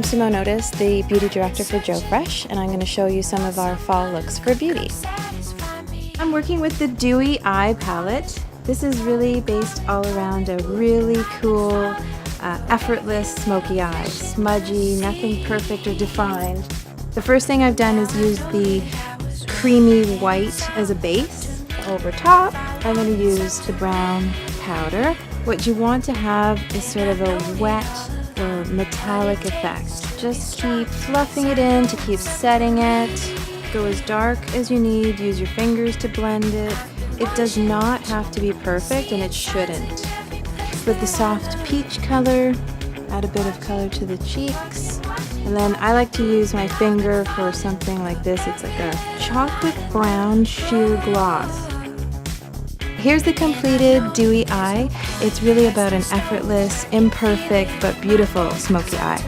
I'm Simone Otis, the beauty director for Joe Fresh, and I'm going to show you some of our fall looks for beauty. I'm working with the Dewy Eye palette. This is really based all around a really cool, effortless smoky eye. Smudgy, nothing perfect or defined. The first thing I've done is use the creamy white as a base. Over top, I'm going to use the brown powder. What you want to have is sort of a wet or metallic effect. Just keep fluffing it in to keep setting it. Go as dark as you need. Use your fingers to blend it. It does not have to be perfect, and it shouldn't. With the soft peach color, add a bit of color to the cheeks. And then I like to use my finger for something like this. It's like a chocolate brown sheer gloss. Here's the completed dewy eye. It's really about an effortless, imperfect, but beautiful smoky eye.